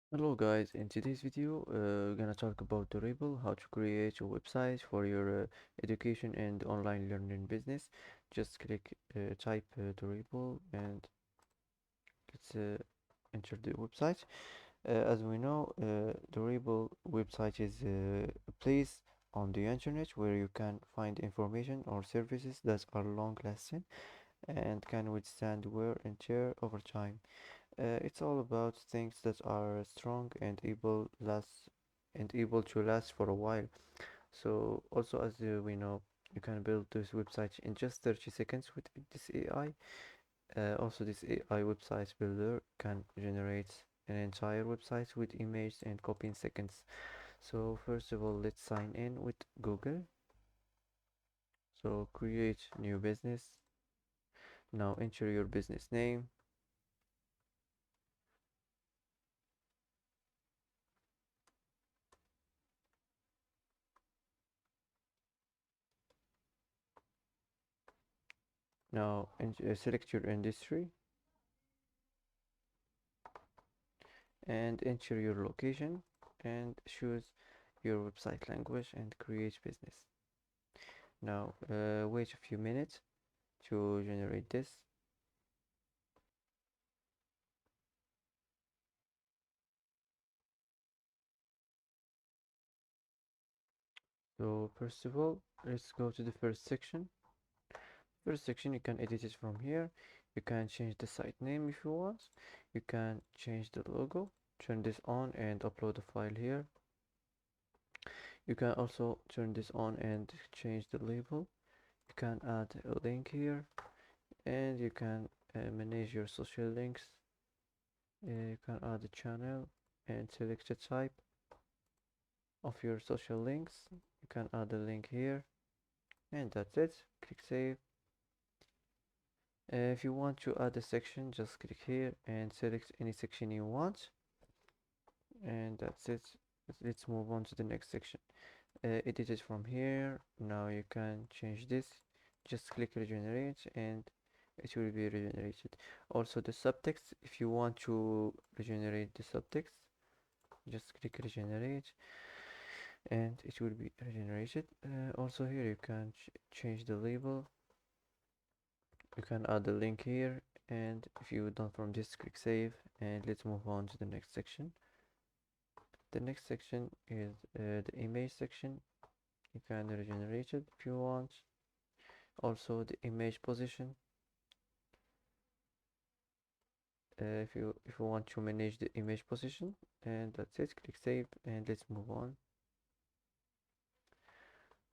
Hello guys, in today's video we're gonna talk about Dorable, how to create a website for your education and online learning business. Just type Dorable and let's enter the website. As we know, Dorable website is a place on the internet where you can find information or services that are long lasting and can withstand wear and tear over time. It's all about things that are strong and able to last for a while. So also as we know, you can build this website in just 30 seconds with this AI. Also this AI website builder can generate an entire website with images and copy in seconds. So first of all, let's sign in with Google. So create new business. Now enter your business name. Now select your industry and enter your location and choose your website language and create business. Now wait a few minutes to generate this. So first of all, let's go to the first section. First section, you can edit it from here. You can change the site name if you want. You can change the logo, turn this on and upload a file here. You can also turn this on and change the label. You can add a link here and you can manage your social links. You can add a channel and select the type of your social links. You can add a link here and that's it. Click save. If you want to add a section, just click here and select any section you want, and that's it. Let's move on to the next section. Edit it from here. Now you can change this. Just click regenerate and it will be regenerated. Also the subtext, if you want to regenerate the subtext, just click regenerate and it will be regenerated. Also here you can change the label. You can add the link here, and if you're done from this, click save and let's move on to the next section. The next section is the image section. You can regenerate it if you want. Also the image position, if you want to manage the image position, and that's it. Click save and let's move on.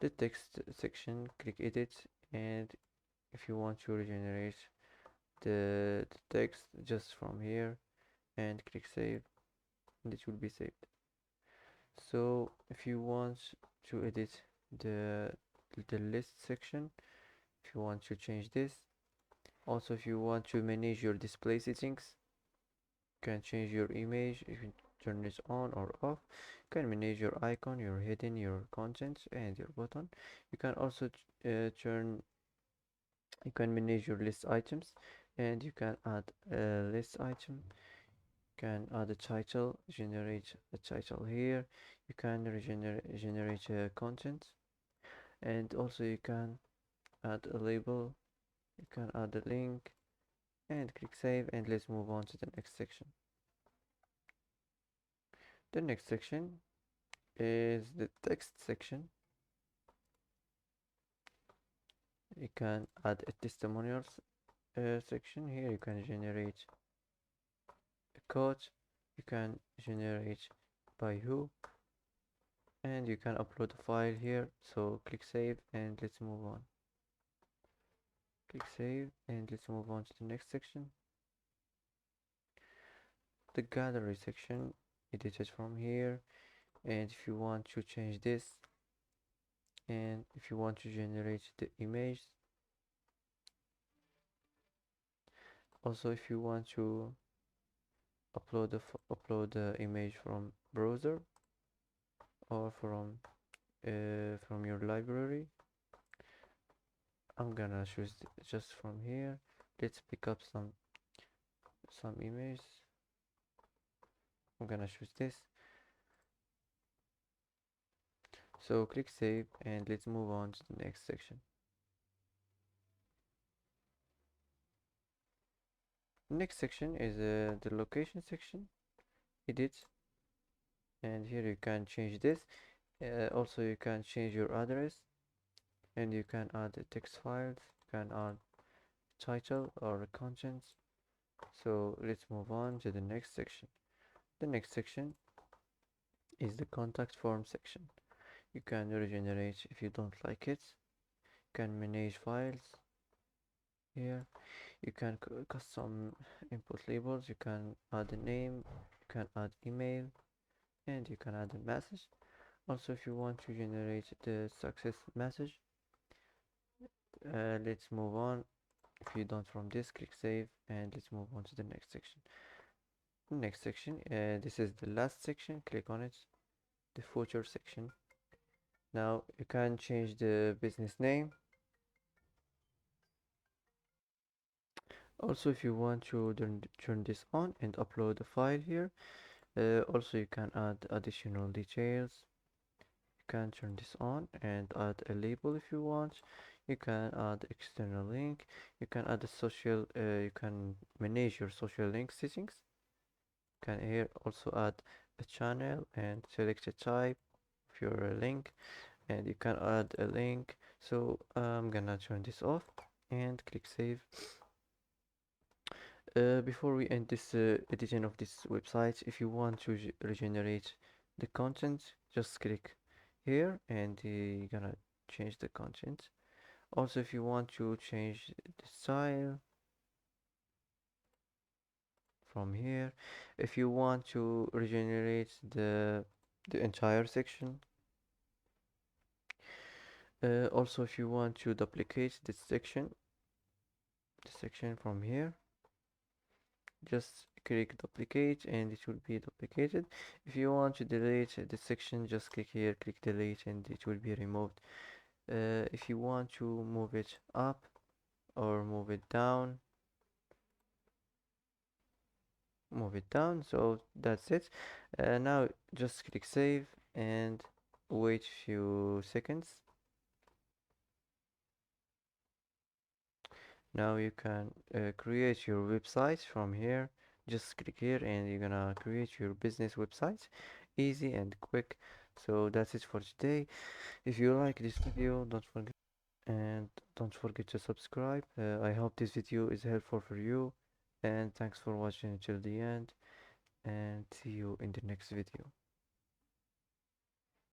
The text section, click edit, and if you want to regenerate the text, just from here and click save and it will be saved. So if you want to edit the the list section, if you want to change this, also if you want to manage your display settings, you can change your image. If you turn this on or off, you can manage your icon, your heading, your content and your button. You can also turn you can manage your list items, and you can add a list item. You can add a title, generate a title here. You can generate content, and also you can add a label. You can add a link and click save, and let's move on to the next section. The next section is the text section. You can add a testimonials section here. You can generate a code. You can generate by who, and you can upload a file here. So click save and let's move on. Click save and let's move on to the next section. The gallery section, edit it from here, and if you want to change this, and if you want to generate the image, also if you want to upload the image from browser or from your library, I'm gonna choose just from here. Let's pick up some images. I'm gonna choose this. So click save and let's move on to the next section. Next section is the location section. Edit, and here you can change this. Also you can change your address, and you can add the text files, you can add title or contents. So let's move on to the next section. The next section is the contact form section. You can regenerate if you don't like it. You can manage files here. You can custom input labels. You can add a name, you can add email, and you can add a message. Also, if you want to generate the success message, let's move on. If you don't from this, click save and let's move on to the next section. Next section, this is the last section. Click on it, the footer section. Now you can change the business name. Also, if you want to turn this on and upload a file here, also you can add additional details. You can turn this on and add a label if you want. You can add external link. You can add a social, you can manage your social link settings. You can here also add a channel and select a type of your link, and you can add a link. So I'm gonna turn this off and click save. Before we end this editing of this website, if you want to regenerate the content, just click here and you're gonna change the content. Also, if you want to change the style from here, if you want to regenerate the entire section, also if you want to duplicate this section, the section from here, just click duplicate and it will be duplicated. If you want to delete this section, just click here, click delete, and it will be removed. If you want to move it up or move it down, move it down. So that's it. Now just click save and wait few seconds. Now you can create your website from here. Just click here and you're gonna create your business website, easy and quick. So that's it for today. If you like this video, don't forget to subscribe. I hope this video is helpful for you, and thanks for watching until the end, and see you in the next video.